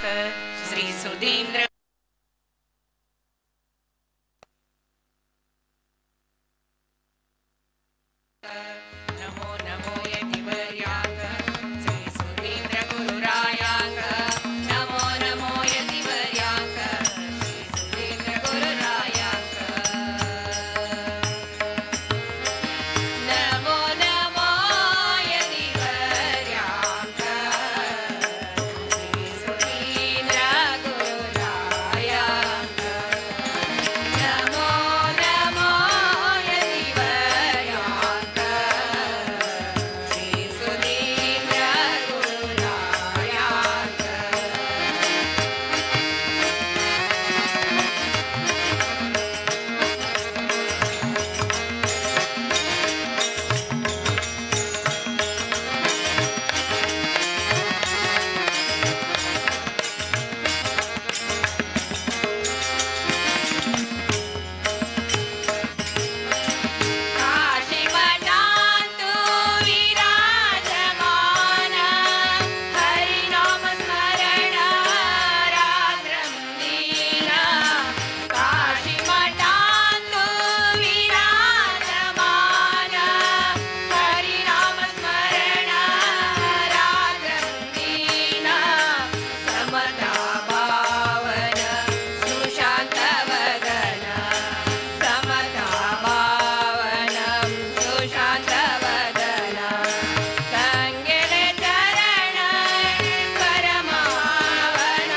श्री सुधीन्द्र नमो नमो यतिवर्याक श्री सुधीन्द्र गुरुरायाक नमो नमो यतिवर्याक श्री सुधीन्द्र गुरुरायाक नमो नमो यतिवर्याक श्री सुधीन्द्र गुरुरायाक नमो नमो यतिवर्याक श्री सुधीन्द्र गुरुरायाक काशीमठान्तु विराजमान हरिनाम स्मरण रात्रं दीन काशीमठान्तु विराजमान हरिनाम स्मरण रात्रं दीन समता पावन सुशान्तवदन समता पावनं सुशान्तवदन गङ्गेले चरण परमावन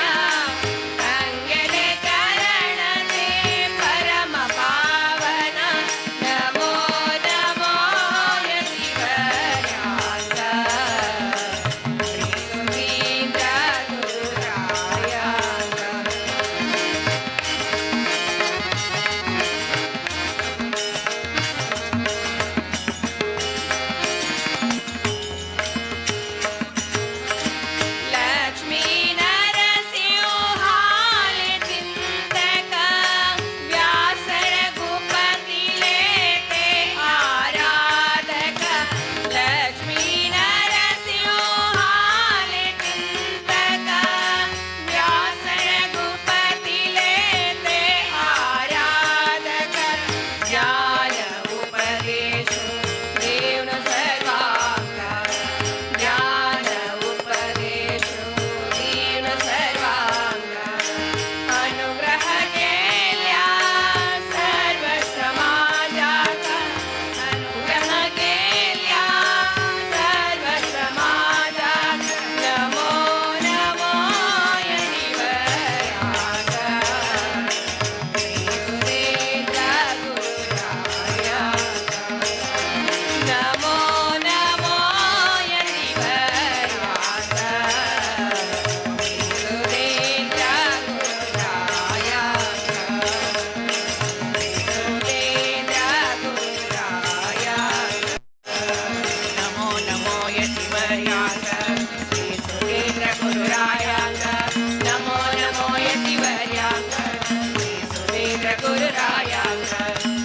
गङ्गेले चरण ते परम पावन नमो नमो यतिवर्याक श्री सुधीन्द्र गुरुरायाक लक्ष्मी नरसिंहाल चिंतक व्यासर भूपति लेते आराधक लक्ष्मी नरसिंहाल चिंतक व्यासर भूपति लेते आराधक ज्ञान उपदेश देव सर्वांग ज्ञान उपदेश दीन सर्वांग अनुग्रह केल्या सर्व समाजाक अनुग्रह केल्या सर्व समाजाक नमो नमो यतिवर्याक श्री सुधीन्द्र गुरुरायाक नमो नमो यतिवर्याक श्री सुधीन्द्र गुरुरायाक श्री सुधीन्द्र गुरुरायाक नमो नमो यतिवर्याक श्री सुधीन्द्र गुरुरायाक नमो नमो यतिवर्याक श्री सुधीन्द्र गुरुरायाक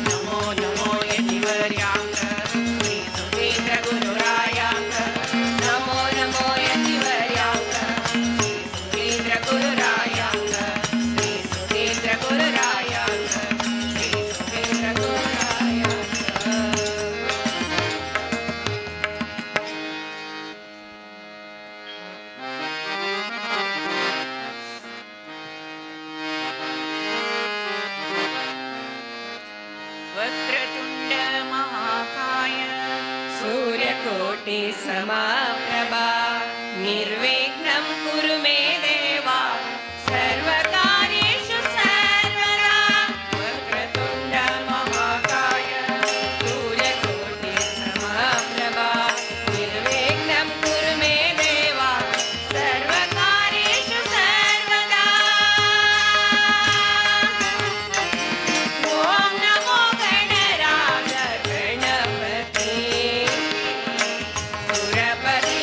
नमो नमो यतिवर्याक श्री सुधीन्द्र गुरुरायाक नमो नमो यतिवर्याक श्री सुधीन्द्र गुरुरायाक श्री सुधीन्द्र गुरुरायाक श्री सुधीन्द्र गुरुरायाक वक्रतुण्ड महाकाय सूर्यकोटि समप्रभा निर्विघ्नं कुरु मे देवा सर्वकार्येषु सर्वदा वक्रतुण्ड महाकाय सूर्यकोटि समप्रभा निर्विघ्नं कुरु मे देवा सर्वकार्येषु सर्वदा ॐ नमो गणराज गणपति सुरपति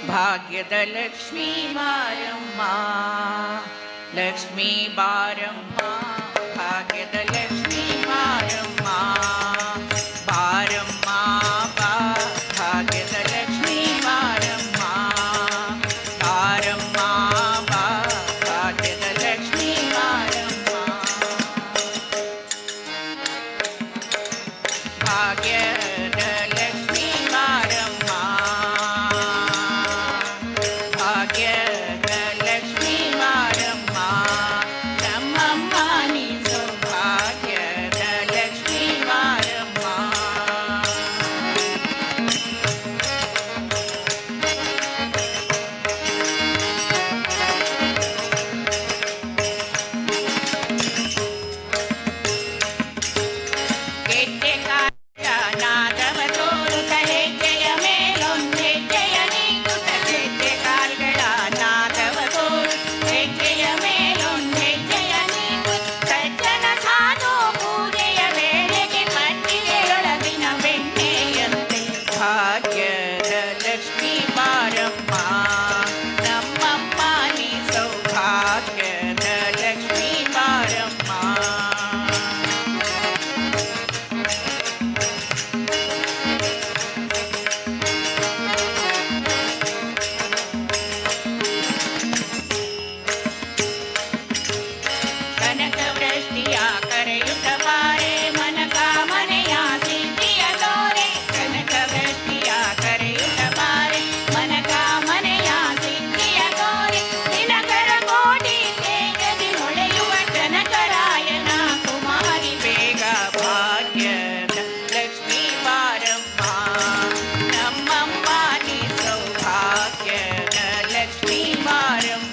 ಭಾಗ್ಯದ ಲಕ್ಷ್ಮೀ ಬಾರಮ್ಮ, ಲಕ್ಷ್ಮೀ ಬಾರಮ್ಮ, ಭಾಗ್ಯದ ಲಕ್ಷ್ಮೀ ಬಾರಮ್ಮ, ಬಾರಮ್ಮ ಬಾ, ಭಾಗ್ಯದ ಲಕ್ಷ್ಮೀ ಬಾರಮ್ಮ, ಬಾರಮ್ಮ ಬಾ, ಭಾಗ್ಯದ ಲಕ್ಷ್ಮೀ ಬಾರಮ್ಮ, ಭಾಗ್ಯದ ಲಕ್ಷ್ಮೀ ಬಾರಮ್ಮ, ಭಾಗ್ಯದ ಲಕ್ಷ್ಮೀ ಬಾರಮ್ಮ, ನಮ್ಮಮ್ಮ ನೀ ಸೌಭಾಗ್ಯದ ಲಕ್ಷ್ಮೀ ಬಾರಮ್ಮ. ಗೆಜ್ಜೆ ಕಾಲ ನಾದವ ತೋರುತ್ತ ಹೆಜ್ಜೆಯ ಮೇಲೊಂದು ಹೆಜ್ಜೆಯ ನೀಗುತ್ತ, ಗೆಜ್ಜೆ ಕಾಲ್ಗಳ ನಾದವ ತೋರುತ್ತ ಹೆಜ್ಜೆಯ ಮೇಲೊಂದು ಹೆಜ್ಜೆಯ ನೀಗುತ್ತ, ಸಜ್ಜನ ಸಾಧು ಪೂಜೆಯ ವೇಳೆಗೆ ಮಜ್ಜಿಗೆಯೊಳಗಿನ ಬೆಣ್ಣೆಯಂತೆ ಭಾಗ್ಯದ ಲಕ್ಷ್ಮೀ ಬಾರಮ್ಮ, ನಮ್ಮಮ್ಮ ನೀ ಸೌಭಾಗ್ಯದ ಲಕ್ಷ್ಮೀ ಬಾರಮ್ಮ. ಕನಕ ವೃಷ್ಟಿಯ ಕರೆಯುತ್ತ ಬಾರೆ ಮನಕ ಮನೆಯ ಸಿದ್ಧಿಯ ತೋರೆ, ಕನಕ ವೃಷ್ಟಿಯ ಕರೆಯುತ್ತ ಬಾರೆ ಮನಕ ಮನೆಯ ಸಿದ್ಧಿಯ ತೋರೆ, ದಿನಕರ ಕೋಟಿ ತೇಜದಿ ಹೊಳೆಯುವ ಜನಕರಾಯನ ಕುಮಾರಿ ಬೇಗ ಭಾಗ್ಯದ ಲಕ್ಷ್ಮೀ ಬಾರಮ್ಮ, ನಮ್ಮಮ್ಮ ನೀ ಸೌಭಾಗ್ಯದ ಲಕ್ಷ್ಮೀ ಬಾರಮ್ಮ.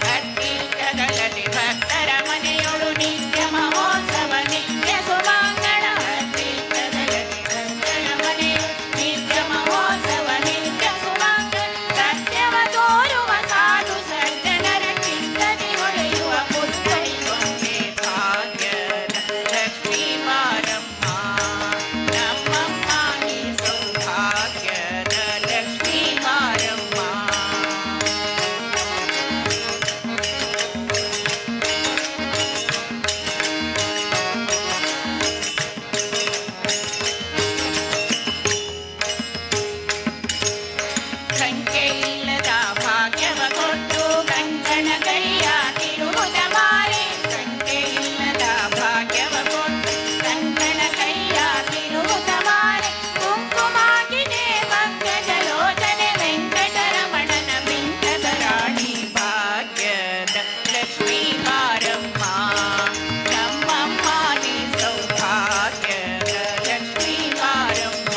ಅತ್ತೀರ್ಥಗಳಲ್ಲಿ ಭಕ್ತರ ಮನೆಯೊಳು ನಿತ್ಯ ಮಹೋತ್ಸವ ನಿತ್ಯ ಸುಮಂಗಳ, ಅತ್ತೀರ್ಥಗಳಲ್ಲಿ ಭಕ್ತರ ಮನೆಯೊಳು ನಿತ್ಯ ಮಹೋತ್ಸವ ನಿತ್ಯ ಸುಮಂಗಳ, ಸತ್ಯವ ತೋರುವ ಸಾಧು ಸಜ್ಜನರ ಚಿತ್ತದಿ ಹೊಳೆಯುವ ಪುತ್ತರಿಗೊಂದೆ ಭಾಗ್ಯದ ಲಕ್ಷ್ಮೀ ಬಾರಮ್ಮ, ನಮ್ಮಮ್ಮ ನೀ ಸೌಭಾಗ್ಯದ ಲಕ್ಷ್ಮೀ ಬಾರಮ್ಮ. ಸಂಖ್ಯೆಯಿಲ್ಲದ ಭಾಗ್ಯವ ಕೊಟ್ಟು ಕಂಕಣ ಕೈಯ ತಿರುವುದ ಮಾರೆ, ಸಂಖ್ಯೆಯಿಲ್ಲದ ಭಾಗ್ಯವ ಕೊಟ್ಟು ಕಂಕಣ ಕೈಯ ತಿರುವುದ ಮಾರೆ, ಕುಂಕುಮಾಗಿದೆ ಪಂಕಜ ಲೋಚನೆ ವೆಂಕಟರಮಣನ ಬಿಂಕದ ರಾಣಿ ಭಾಗ್ಯದ ಲಕ್ಷ್ಮೀ ಬಾರಮ್ಮ, ನಮ್ಮಮ್ಮ ನೀ ಸೌಭಾಗ್ಯದ ಲಕ್ಷ್ಮೀ ಬಾರಮ್ಮ.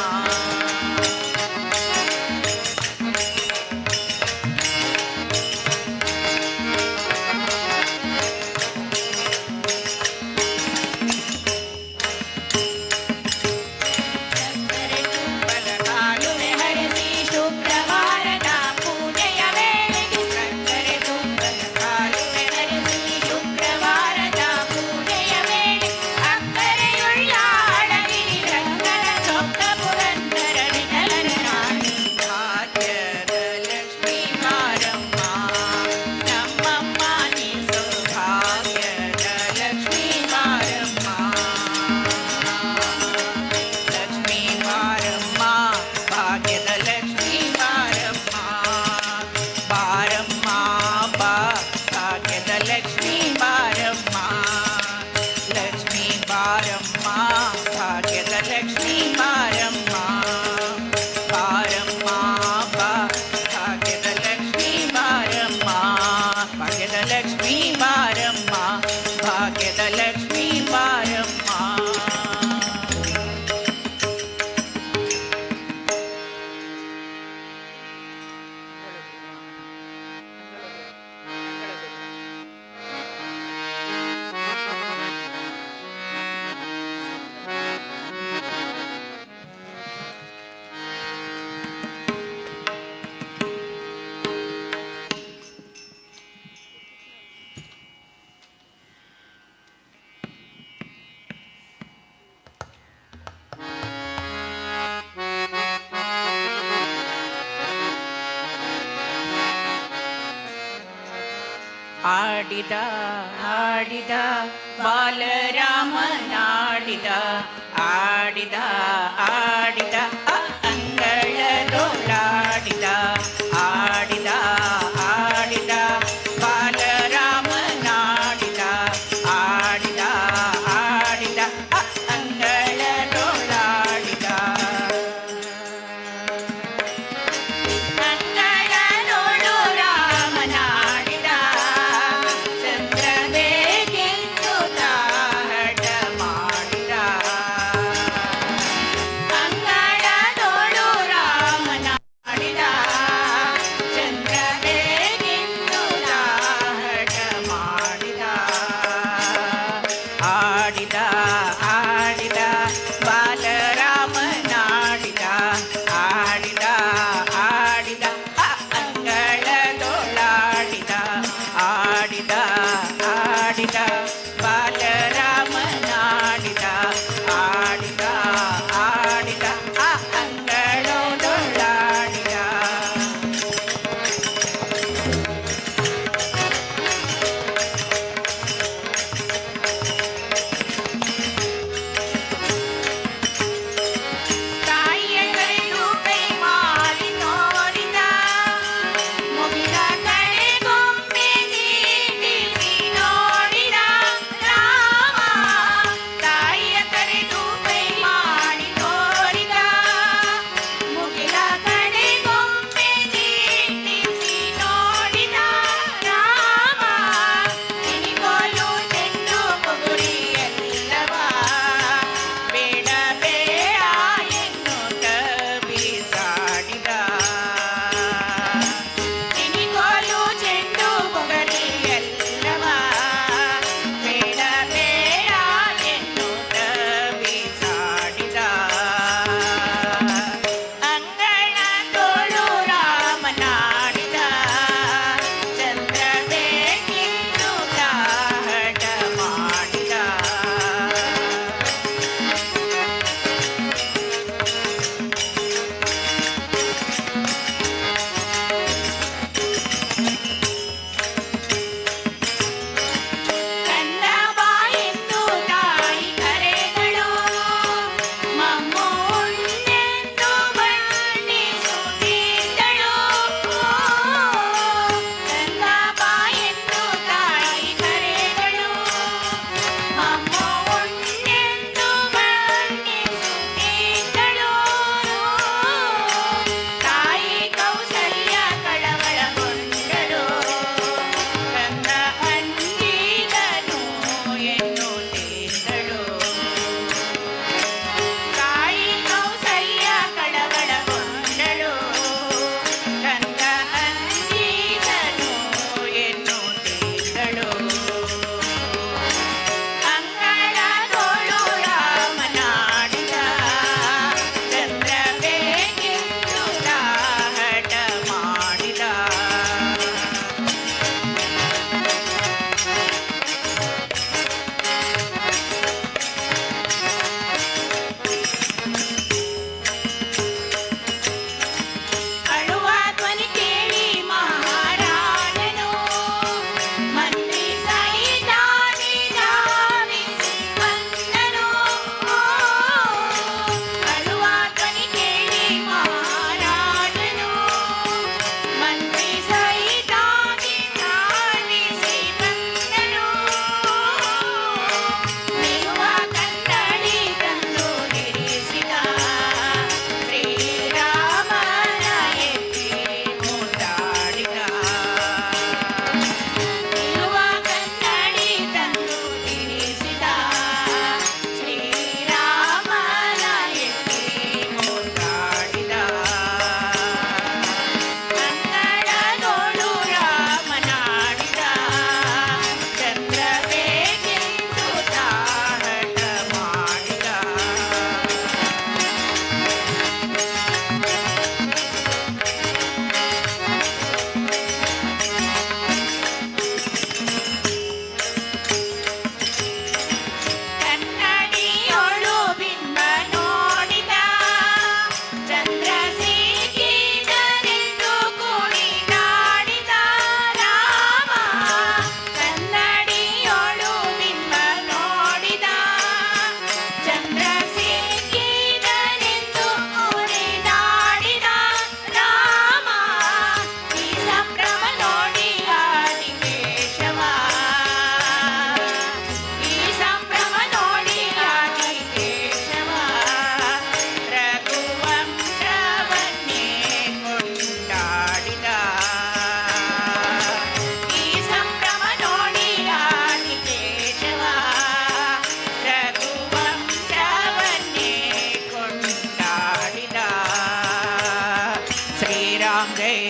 ಆಡಿದ ಆಡಿದ ಬಾಲರಾಮನಾಡಿದ ಆಡಿದ ಆಡಿದ ಅಂಗಳದೊಳಾಡಿದ ಆಡಿದ ಆಡಿದ ಬಾಲರಾಮನಾಡಿದ ಆಡಿದ ಆಡಿದ ಅಂಗಳದೊಳಾಡಿದ ಅಂಗಳದೊಳು ರಾಮನಾಡಿದ ಚಂದ್ರಬೇಗೆಂದು ತಾಹಟ ಮಾಡಿದ ಅಂಗಳದೊಳು ರಾಮನಾಡಿದ ಚಂದ್ರಬೇಗೆಂದು ತಾಹಟ ಮಾಡಿದ ಆಡಿದ ಆಡಿದ ಬಾಲರಾಮನಾಡಿದ ಆಡಿದ ಆಡಿದ ಅಂಗಳದೊಳಾಡಿದ ಆಡಿದ ಆಡಿದ ಬಾಲರಾಮನಾಡಿದ ಆಡಿದ ಆಡಿದ ಅಂಗಳದೊಳಾಡಿದ ತಾಯಿಯ ಕರೆದು ಕೈ ಮಾಡಿ ನೋಡಿದ ಮುಗಿದ ಕಡೆಗೊಮ್ಮೆ ನೀಟಿಸಿ ನೋಡಿದ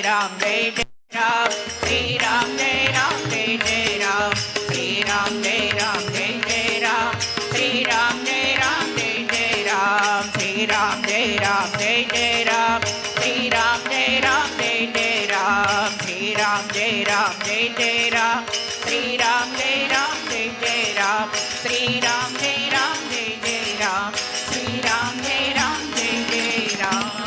Ram, Jai Jai Ram, Sri Ram, Jai Ram, Jai Jai Ram, Sri Ram, Jai Ram, Jai Jai Ram, Sri Ram, Jai Ram, Jai Jai Ram, Sri Ram, Jai Ram, Jai Jai Ram, Sri Ram, Jai Ram, Jai Jai Ram, Sri Ram, Jai Ram, Jai Jai Ram, Sri Ram, Jai Ram, Jai Jai Ram, Sri Ram, Jai Ram, Jai Jai Ram, Sri Ram, Jai Ram, Jai Jai Ram.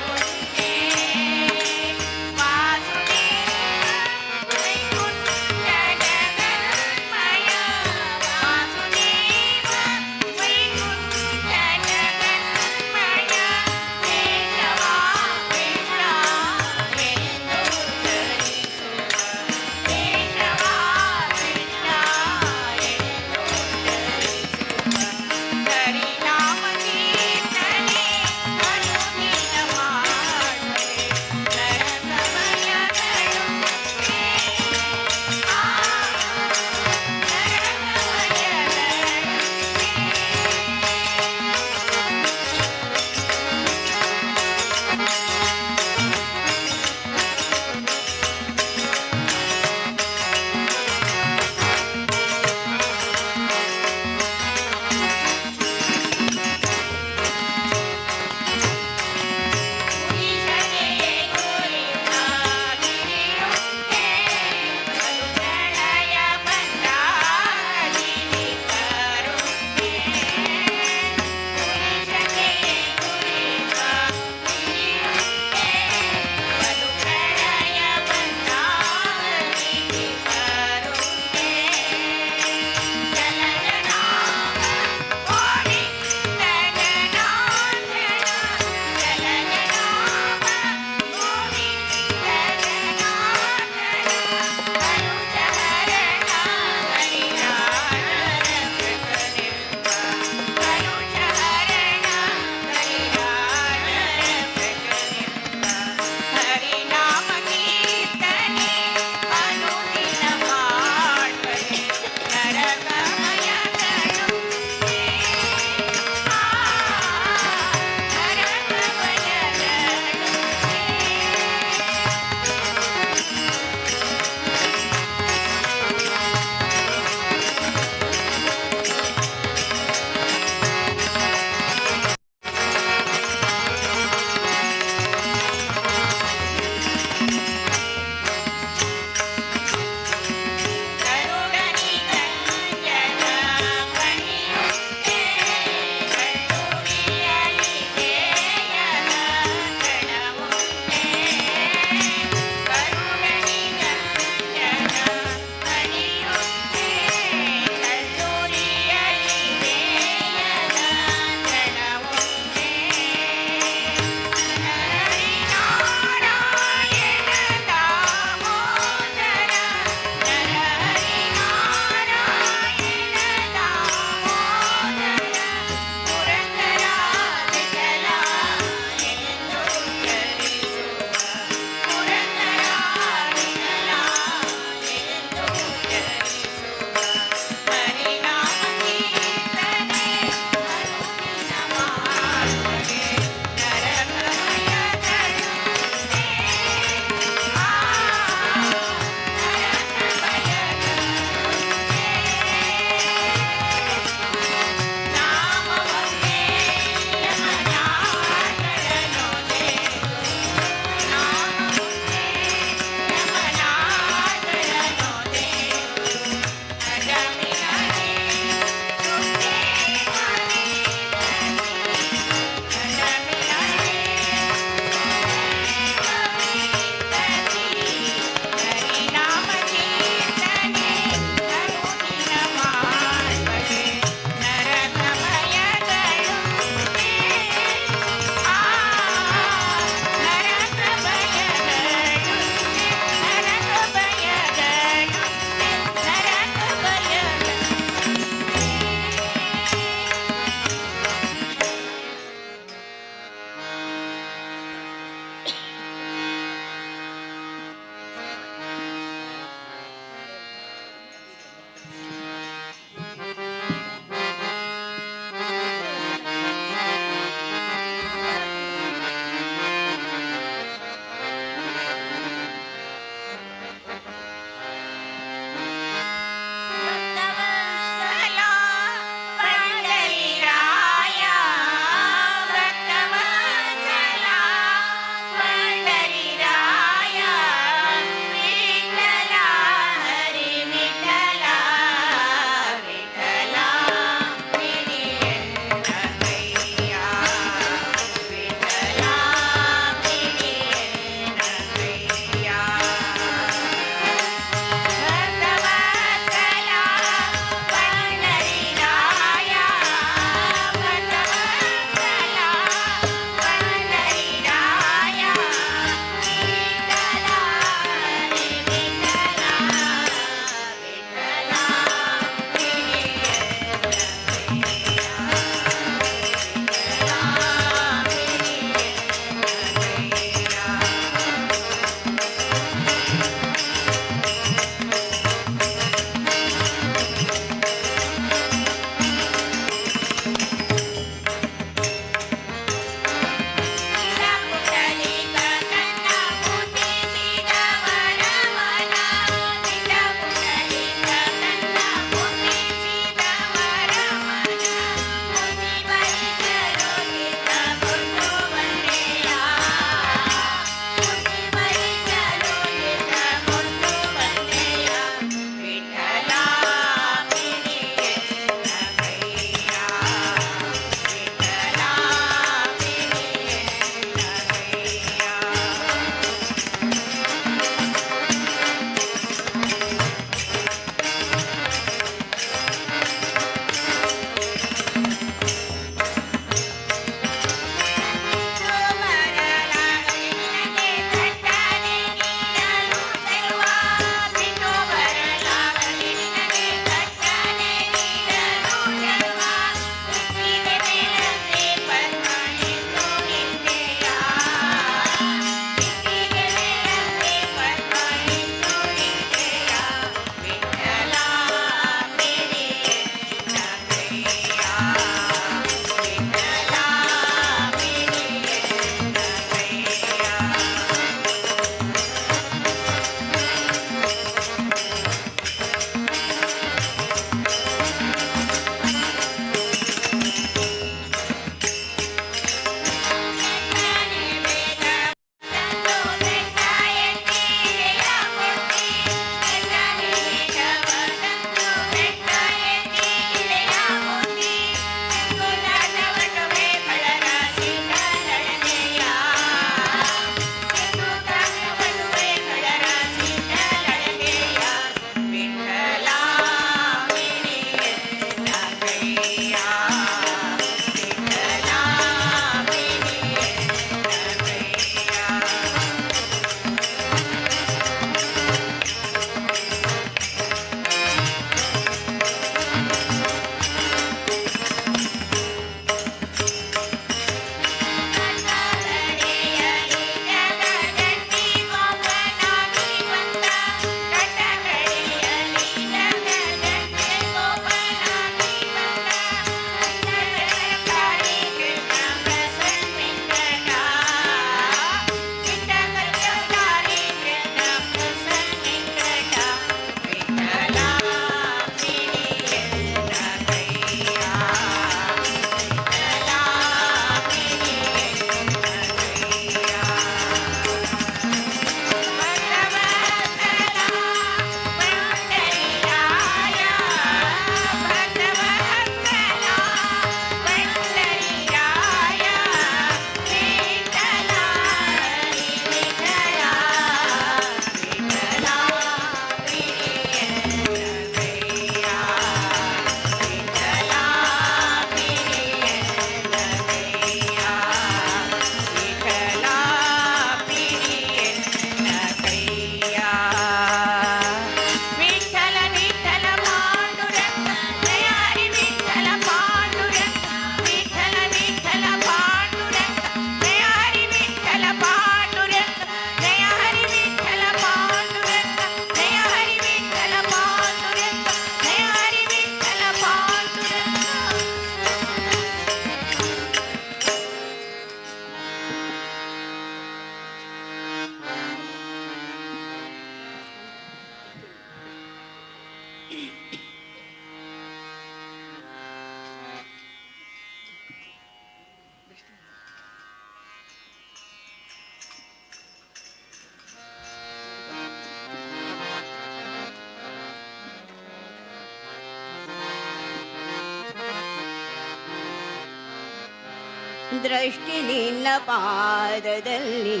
ದೃಷ್ಟಿ ನಿನ್ನ ಪಾದದಲ್ಲಿ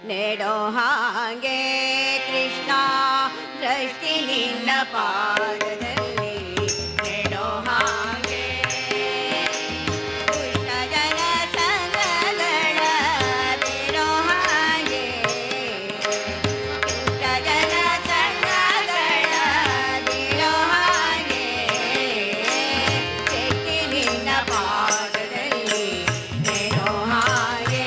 ನೆಡೋ ಹಾಗೆ ಕೃಷ್ಣ, ದೃಷ್ಟಿ ನಿನ್ನ ಪಾದದಲ್ಲಿ ನೆಡೋ ಹಾಗೆ ಕೃಷ್ಣ ಜನ ಸಂಗಗಳ ಬಿಡೋ ಹಾಗೆ ಕೃಷ್ಣ ಜನ ಸಂಗಗಳ ಬಿಡೋ ಹಾಗೆ ದೃಷ್ಟಿ ನಿನ್ನ ಪಾದದಲ್ಲಿ ನೆಡೋ ಹಾಗೆ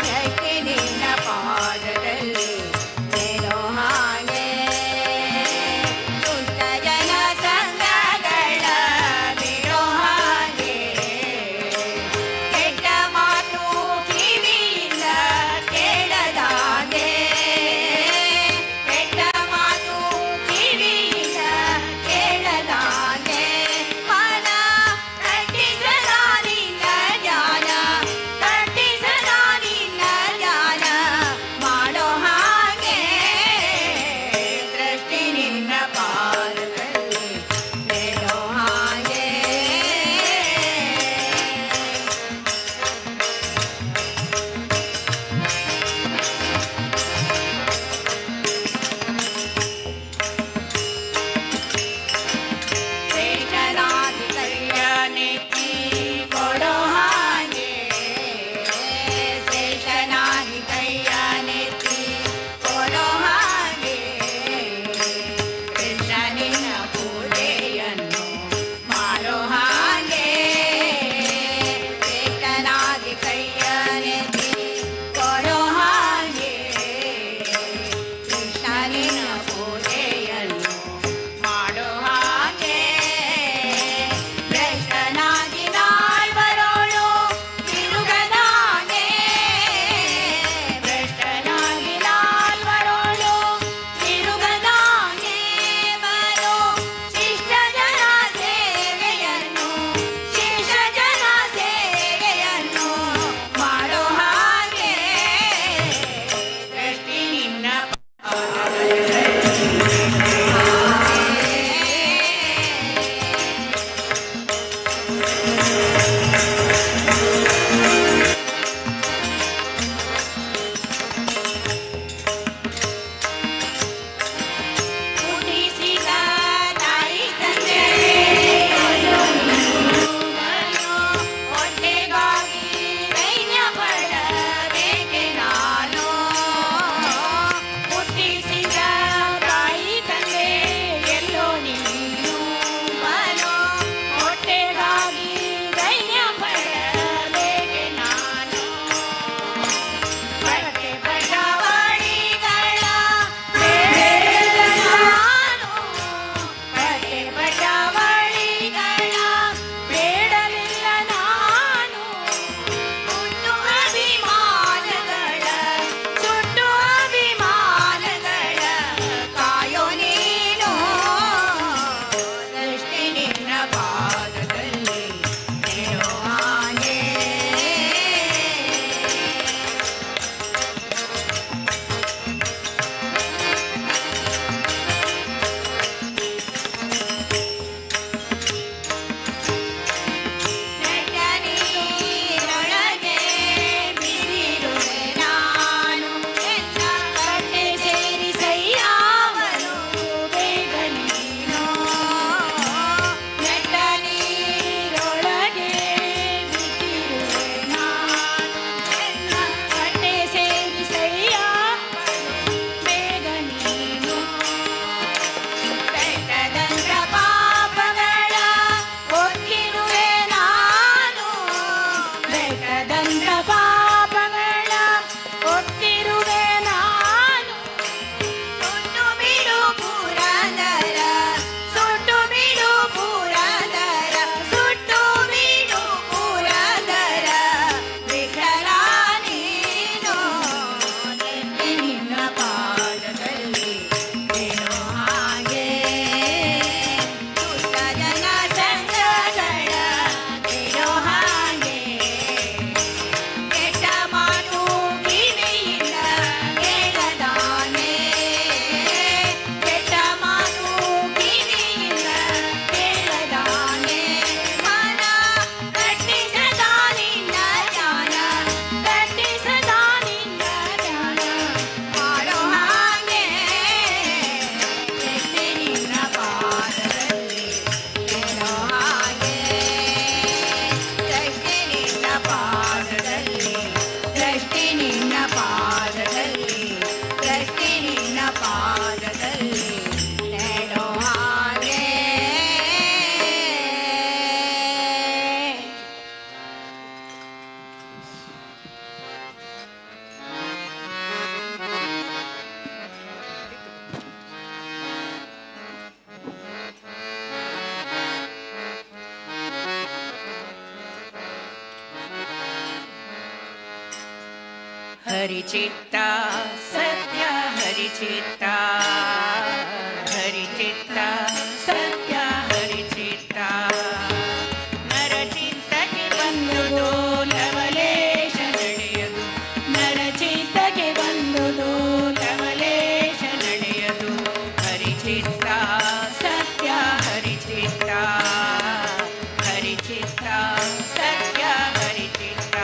ದೃಷ್ಟಿ ನಿನ್ನ ಪಾದದಲ್ಲಿ ನೆಡೋ ಹಾಗೆ ದುಷ್ಟ ಜನ ಸಂಗಗಳ ಬಿಡೋ ಹಾಗೆ ಕೆಟ್ಟ ಮಾತು ಕಿವಿಯಿಂದ ಕೇಳದಾಗೆ ಕೆಟ್ಟ ಮಾತು ಕಿವಿಯಿಂದ ಕೇಳದಾಗೆ ಮನ ಕಟ್ಟಿಸಲ ನಿನ್ನ ಜ್ಞಾನ ಕಟ್ಟಿಸಲ ನಿನ್ನ ಜ್ಞಾನ ಮಾಡೋ ಹಾಗೆ ದೃಷ್ಟಿ ನಿನ್ನ ಪಾದದಲ್ಲಿ ನೆಡೋ ಹಾಗೆ ಶ್ರೇಷ್ಠನಾಗಿ ಕೈಯ ನೆತ್ತಿ ಕೊಡೋ ಹಾಗೆ ಶ್ರೇಷ್ಠನಾಗಿ ಕೈಯ ನೆತ್ತಿ ಕೊಡೋ ಹಾಗೆ ಕೃಷ್ಣ ನಿನ್ನ ಪೂಜೆಯನ್ನು ಮಾಡೋ ಹಾಗೆ ಶ್ರೇಷ್ಠನಾಗಿ ಕೈಯ ನೆತ್ತಿ ಕೊಡೋ ಹಾಗೆ ಕೃಷ್ಣ ನಿನ್ನ ಪೂಜೆಯನ್ನು ಮಾಡೋ ಹಾಗೆ ಭ್ರಷ್ಟನಾಗಿ ನಾಲ್ವರೋಳು ತಿರುಗದಾಗೆ ಭ್ರಷ್ಟನಾಗಿ ನಾಲ್ವರೋಳು ತಿರುಗದಾಗೆ ಬರೋ ಶಿಷ್ಟ ಜನ ಸೇವೆಯನ್ನು ಶಿಷ್ಟ ಜನ ಸೇವೆಯನ್ನು ಮಾಡೋ ಹಾಗೆ ದೃಷ್ಟಿ ನಿನ್ನ ಹುಟ್ಟಿಸಿದ ತಾಯಿ ತಂದೆ ಹೊಟ್ಟೆಗಾಗಿ ದೈನ್ಯ ಪಡಬೇಕೆ ನಾನು ಹುಟ್ಟಿಸಿದ ತಾಯಿ ತಂದೆ ಎಲ್ಲೋ ನೀನು ಬರೋ ಹೊಟ್ಟೆಗಾಗಿ ಹರಿಚಿತ್ತ ಸತ್ಯ ಹರಿಚಿತ್ತ ಹರಿಚಿತ್ತ ಸತ್ಯ ಹರಿಚಿತ್ತ ನರಚಿತ್ತಕ್ಕೆ ಬಂದುದು ಲವಲೇಶ ನಡೆಯದು ನರಚಿತ್ತಕ್ಕೆ ಬಂದುದು ಲವಲೇಶ ನಡೆಯದು ಹರಿಚಿತ್ತ ಸತ್ಯ ಹರಿಚಿತ್ತ ಹರಿಚಿತ್ತ ಸತ್ಯ ಹರಿಚಿತ್ತ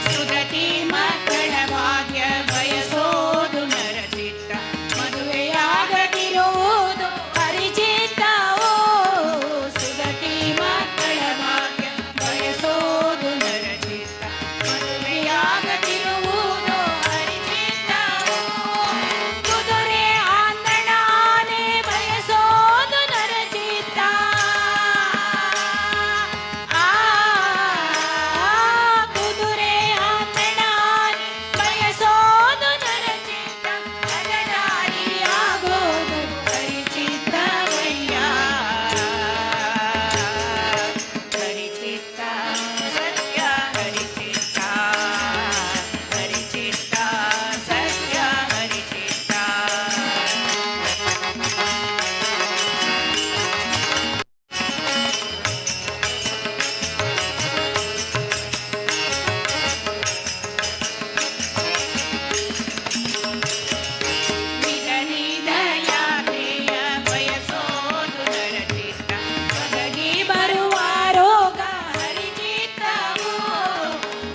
ಸುದತಿ ಮಕ್ಕಳ ಭಾಗ್ಯ ಬಯಸೋದು ನರಚಿತ್ತ ಮದುವೆಯಾಗದಿರುವುದು ಹರಿಚಿತ್ತವೋ ಸುದತಿ ಮಕ್ಕಳ ಭಾಗ್ಯ ಬಯಸೋದು ನರಚಿತ್ತ ಮದುವೆಯಾಗದಿರುವುದು ಹರಿಚಿತ್ತವೋ ಕುದುರೆ ಆಂದಣ ಆನೆ ಬಯಸೋದು ನರಚಿತ್ತ ಕುದುರೆ ಆಂದಣ ಆನೆ ಬಯಸೋದು ನರಚಿತ್ತ ಅಲಡಾರಿಯಾಗೋದು ಹರಿಚಿತ್ತವಯ್ಯ ಹರಿಚಿತ್ತ ಸತ್ಯ ಹರಿಚಿತ್ತ ಹರಿಚಿತ್ತ ಸತ್ಯ ಹರಿಚಿತ್ತ ವಿಧನಿದ ಯಾತ್ರೆಯ ಬಯಸೋದು ನರಚಿತ್ತ ಒದಗಿ ಬರುವ ರೋಗ ಹರಿಚಿತ್ತವೋ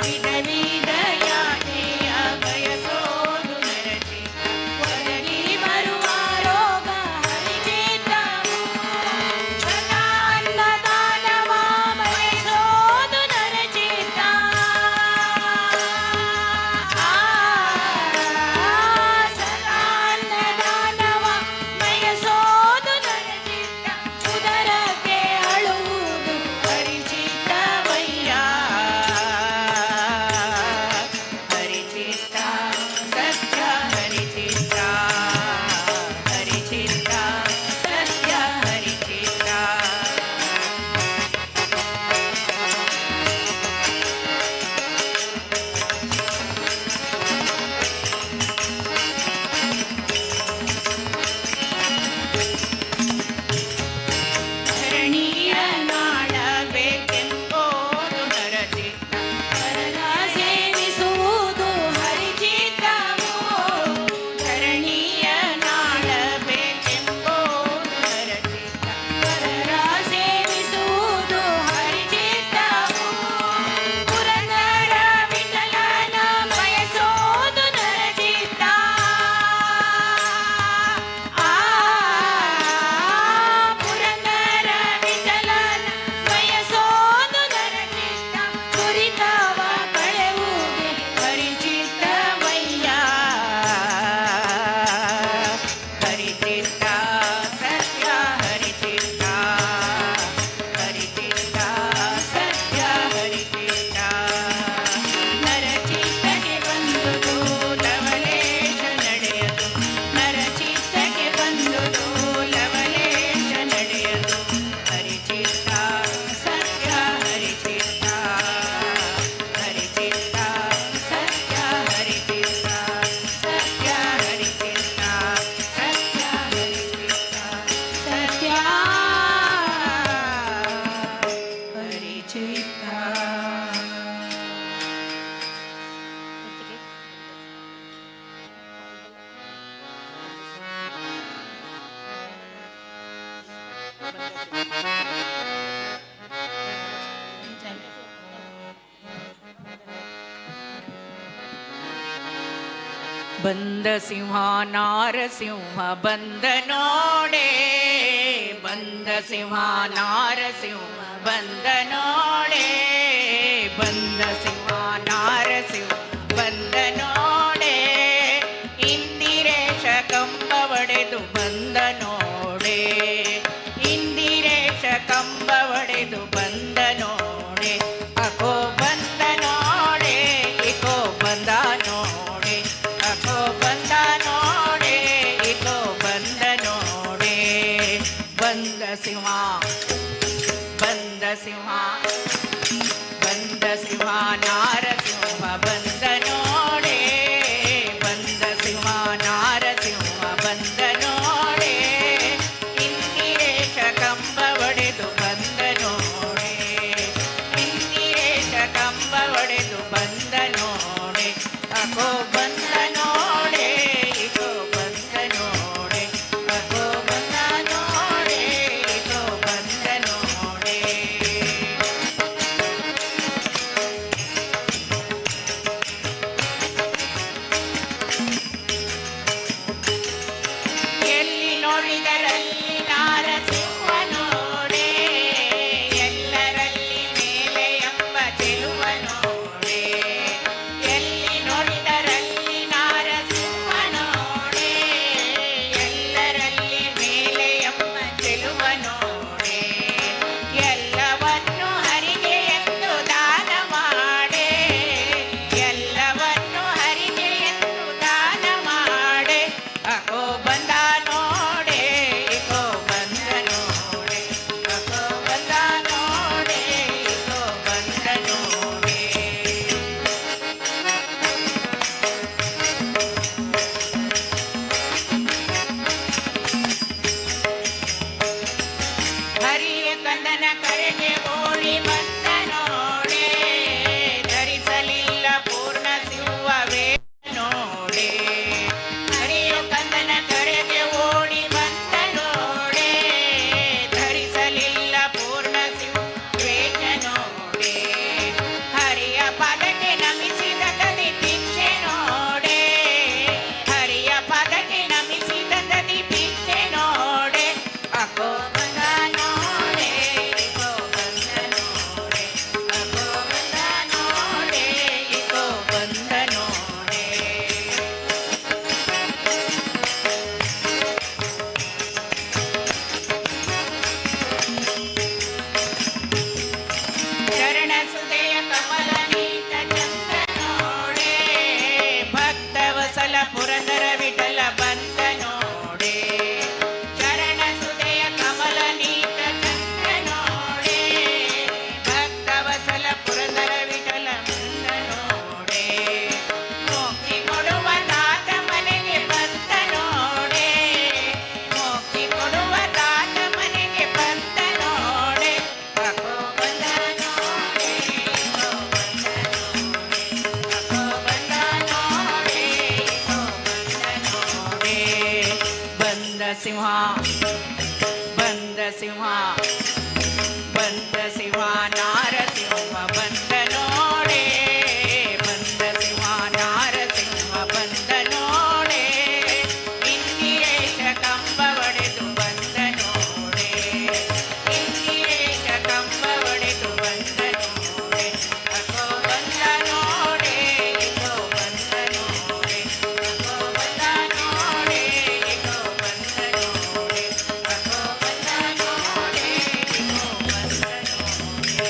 ವಿಧನಿದ ಯಾತ್ರೆಯ ಬಯಸೋದು ನರಚಿತ್ತ ಒದಗಿ ಬರುವ ರೋಗ ಹರಿಚಿತ್ತವೋ ಸದಾ ಅನ್ನದಾನವ ಬಯಸೋದು ನರಚಿತ್ತ ಸದಾ ಅನ್ನದಾನವ ಬಯಸೋದು ನರಚಿತ್ತ ಉದರಕ್ಕೆ ಅಳುವುದು ಹರಿಚಿತ್ತವಯ್ಯ ಹರಿಚಿತ್ತ ಸತ್ಯ ಹರಿಚಿತ್ತ ಹರಿಚಿತ್ತ ಸತ್ಯ ಹರಿಚಿತ್ತ ಧರಣಿಯ ನಾಡಬೇಕೆಂಬುದು ನರಚಿತ್ತ ವರನ ಸೇವಿಸುವುದು ಹರಿಚಿತ್ತವೋ ಧರಣಿಯ ನಾಡಬೇಕೆಂಬುದು ನರಚಿತ್ತ ವರನ ಸೇವಿಸುವುದು ಹರಿಚಿತ್ತವೋ ಪುರಂದರ ವಿಠಲನ ಬಯಸೋದು ನರಚಿತ್ತ ಪುರಂದರ ವಿಠಲನ ಬಯಸೋದು ನರಚಿತ್ತ ಕುರಿತವ ಕಳೆವುಗೆ ಹರಿಚಿತ್ತವಯ್ಯ ಹರಿಚಿತ್ತ ಸತ್ಯ ಹರಿಚಿತ್ತ ಹರಿಚಿತ್ತ ಸತ್ಯ ಹರಿಚಿತ್ತ ನರಚಿತ್ತಕ್ಕೆ ಬಂದುದು ಲವಲೇಶ ನಡೆಯದು ನರಚಿತ್ತಕ್ಕೆ ಬಂದುದು ಲವಲೇಶ ನಡೆಯದು ಹರಿಚಿತ್ತ ಸತ್ಯ ಹರಿಚಿತ್ತ ಹರಿಚಿತ್ತ ಸತ್ಯ ಹರಿಚಿತ್ತ ಸತ್ಯ ಹರಿಚಿತ್ತ ಸತ್ಯ ಹರಿಚಿತ್ತ ಸತ್ಯ ಬಂದ ಸಿಂಹ ನಾರಸಿಂಹ ಬಂದ ನೋಡೆ ಬಂದ ಸಿಂಹ ನಾರಸಿಂಹ ಬಂದ ನೋಡೆ ಬಂದ ಸಿಂಹ ನಾರಸಿಂಹ ಬಂದ ನೋಡೆ ಇಂದಿರೇಶ ಕಂಬ ಒಡೆದು ಬಂದ ನೋಡೆ ಇಂದಿರೇಶ ಕಂಬ ಒಡೆದು ಬಂದ ನೋಡೆ ಅಕೋ ಬಂದ ನೋಡೆ ಇಕೋ ಬಂದ ನೋಡೆ ಸಿಂಹ ಬಂದ ಸಿಂಹ ಬಂದ ಸಿಂಹ ನಾರಸಿಂಹ ಬಂದ ನೋಡೆ ಬಂದ ಸಿಂಹ ನಾರಸಿಂಹ ಬಂದ ನೋಡೆ ಇಂದಿರೇಶ ಕಂಬ ಒಡೆದು ಬಂದ ನೋಡೆ ಇಂದಿರೇಶ ಕಂಬ ಒಡೆದು ಬಂದ ನೋಡೆ ಅಗೋ ಬಂದ ನೋಡೆ ಇಗೋ ಬಂದ ನೋಡೆ ಅಗೋ ಬಂದ ನೋಡೆ ಇಗೋ ಬಂದ ನೋಡೆ ಅಗೋ ಬಂದ ನೋಡೆ ಇಗೋ ಬಂದ ನೋಡೆ.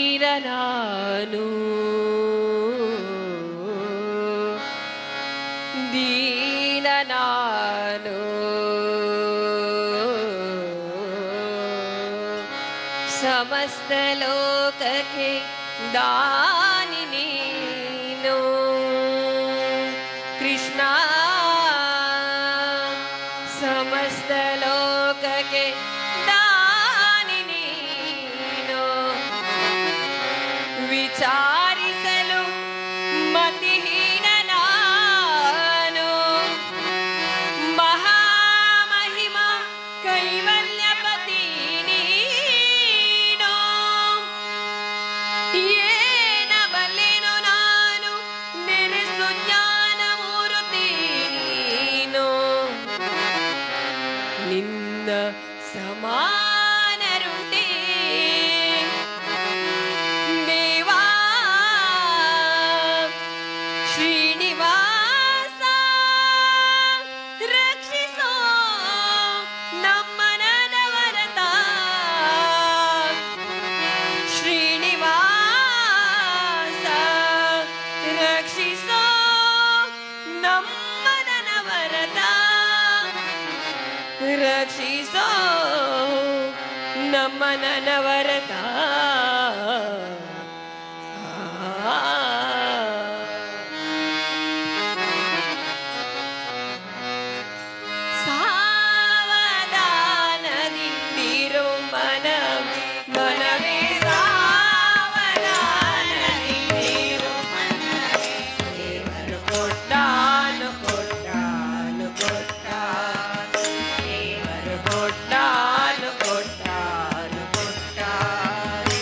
ಧೀರನಾನು ದೀನನಾನು ಸಮಸ್ತ ಲೋಕಕ್ಕೆ ದಾನಿ ನೀನು ಕೃಷ್ಣ ಸಮಸ್ತ ಲೋಕಕ್ಕೆ ದಾನಿ ನೀನು ವಿಚಾರಿಸಲು ಮತಿಹೀನ ನಾನು ಮಹಾಮಹಿಮ ಕೈವಲ್ಯಪತಿ ನೀನು ಏನ ಬಲ್ಲೆನು ನಾನು ನೆರೆಸು ಜ್ಞಾನ ಮೂರ್ತಿ ನೀನು ನಿನ್ನ ಸಮಾನರುಂಟೇ ದೇವಾ ಶ್ರೀನಿವಾಸ ರಕ್ಷಿಸೋ ನಮ್ಮ ನನವರತ ಶ್ರೀನಿವಾಸ ರಕ್ಷಿಸೋ ನಮ್ಮ ನನವರತ ರಕ್ಷಿಸೋ ನಮ್ಮ ನನವರತ ಸಾವಧಾನದಿಂದಿರು ಮನವೇ ಸಾವಧಾನದಿಂದಿರು ದೇವರು ಕೊಟ್ಟಾನು ಕೊಟ್ಟಾನು ಕೊಟ್ಟಾನು ದೇವರು ಕೊಟ್ಟಾನು ಕೊಟ್ಟಾನು ಕೊಟ್ಟಾನು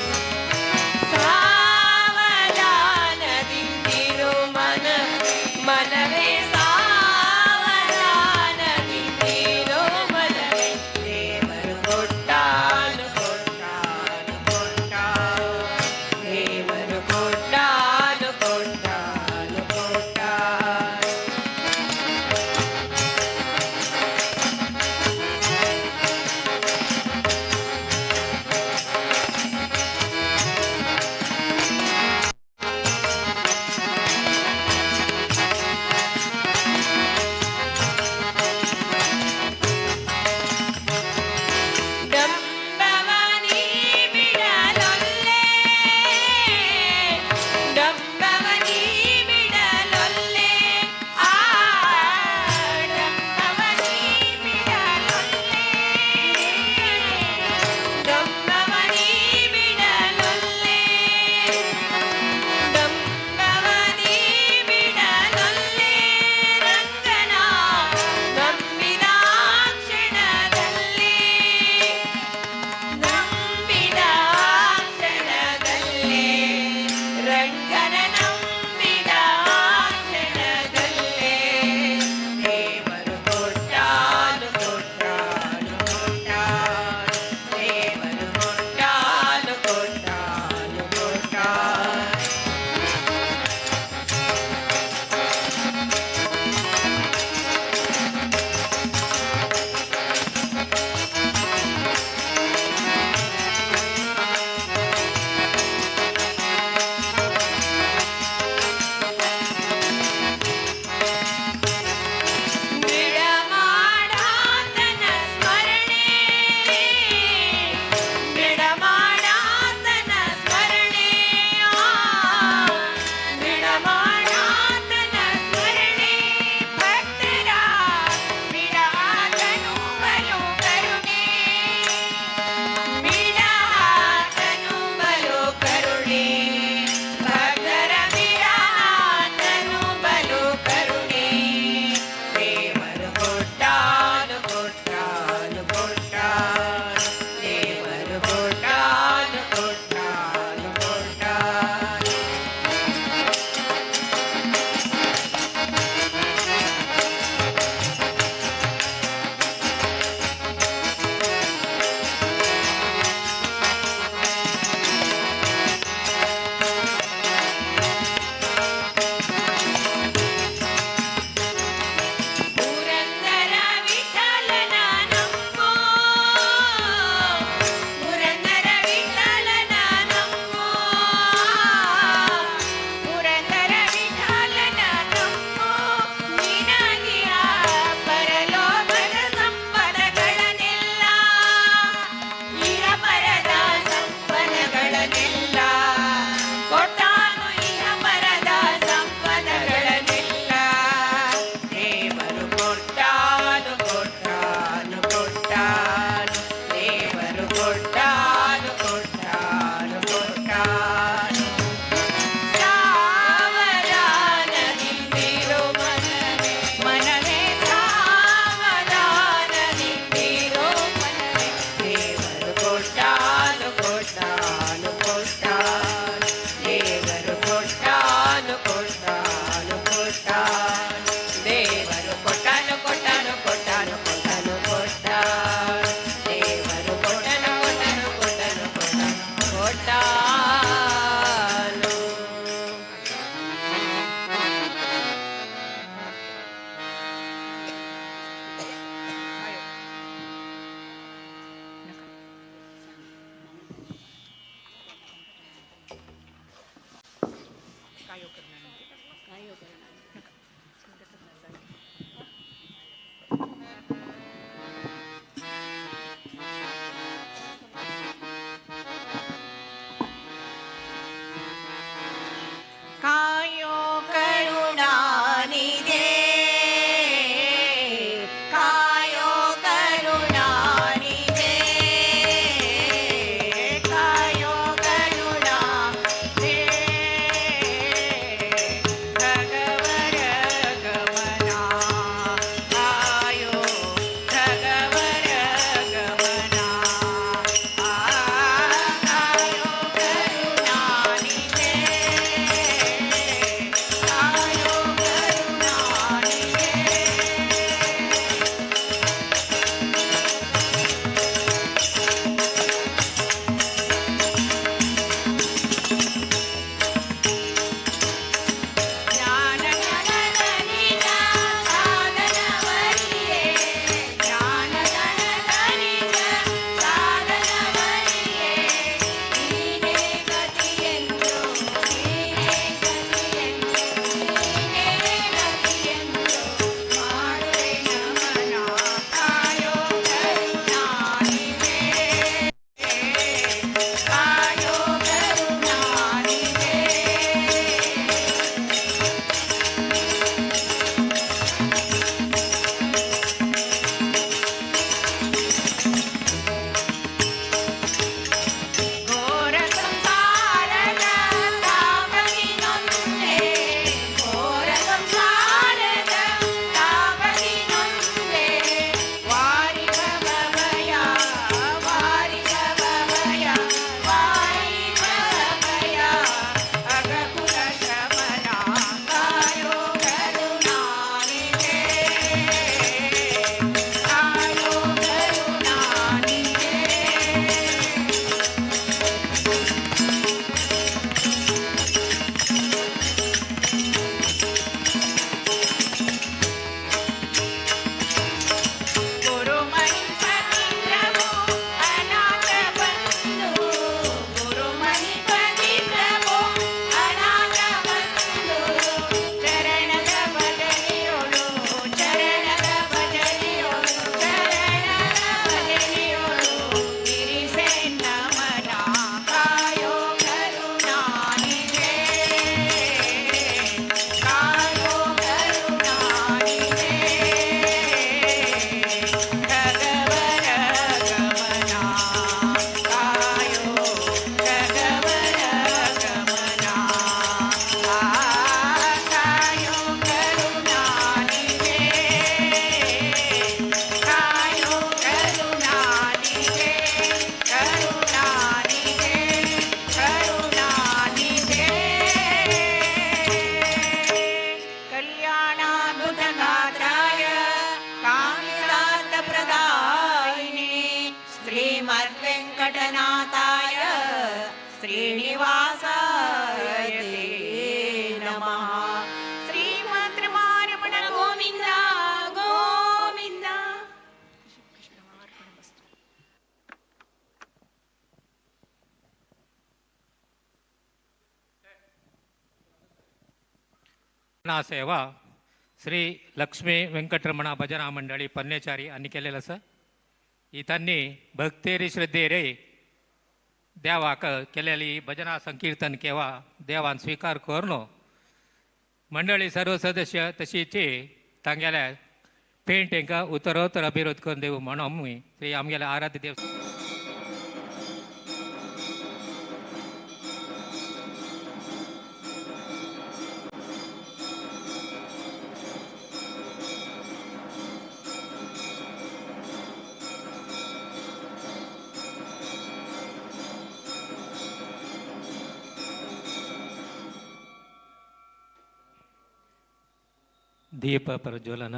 ಕಾಯೋ ಕರುಣಾನಿಧೆ ಕಾಯೋ ಕರುಣಾನಿಧೆ ಕಾಯೋ ಕರುಣಾನಿಧೆ ಭಗವರ ಗಮನ ಕಾಯೋ ಭಗವರ ಗಮನ ಕಾಯೋ ಕರುಣಾನಿಧೆ ಕಾಯೋ ಕರುಣಾನಿಧೆ ಜ್ಞಾನಗಣಗಣಿತ ಸಾಧನವರಿಯೇ ಜ್ಞಾನಗಣಗಣಿತ ಸಾಧನವರಿಯೇ ನೀನೇ ಗತಿಯೆಂದು ನೀನೇ ಗತಿಯೆಂದು ನೀನೇ ಗತಿಯೆಂದು ಮಾಡುವೆ ನಮನ ಕಾಯೋ ಕರುಣಾನಿಧೆ ಕಾಯೋ ಕರುಣಾನಿಧೆ ಘೋರ ಸಂಸಾರದ ತಾಪನಿನೊಂದೇ ಘೋರ ಸಂಸಾರದ ತಾಪನಿನೊಂದೇ ವಾರಿ ಭವಭಯ ವಾರಿ ಭವಭಯ ವಾರಿ ಭವಭಯ ಅಗಕುಲ ಶಮನ ಕಾಯೋ ಕರುಣಾನಿಧೆ ಕಾಯೋ ಕರುಣಾನಿಧೆ ಗುರುಮಣಿ ಪತಿಪ್ರಭು ಅನಾಥ ಬಂಧು ಗುರುಮಣಿ ಪತಿಪ್ರಭು ಅನಾಥ ಬಂಧು ಚರಣದ ಭಜನೆಯೋಳು ಚರಣದ ಭಜನೆಯೋಳು ಚರಣದ ಭಜನೆಯೋಳು ಇರಿಸೆ ನಮನ ಕಾಯೋ ಕರುಣಾನಿಧೆ ಕಾಯೋ ಕರುಣಾನಿಧೆ ಭಗವರ ಗಮನ ಕಾಯೋ ಭಗವರ ಗಮನ ಕಾಯೋ ಕರುಣಾನಿಧೆ ಕಾಯೋ ಕರುಣಾನಿಧೆ ಕರುಣಾನಿಧೆ ಕರುಣಾನಿಧೆ ಕಲ್ಯಾಣಾದ್ಭುತಗಾತ್ರಾಯ ಕಾಮಿತಾರ್ಥಪ್ರದಾಯಿನೇ ಶ್ರೀಮದ್ವೆಂಕಟನಾಥಾಯ ಶ್ರೀನಿವಾಸಾಯ ತೇ ನಮಃ ಶ್ರೀಮದ್ರಮಾರಮಣ ಗೋವಿಂದ ಗೋವಿಂದ. ना सेवा श्री लक्ष्मी व्यंकटरमण भजना मंडळी पन्नेचारी आणि केलेलं सर इतांनी भक्तेरी श्रद्धेरे देवाक केलेली भजना संकीर्तन केव्हा देवान स्वीकार करनो मंडळी सर्व सदस्य तशीची तांगेल्या पेंट तांकां उत्तरोत्तर अभिरोध करून देऊ म्हणून आमी श्री आमगेल्या आराध्य देव दीप प्रज्वलन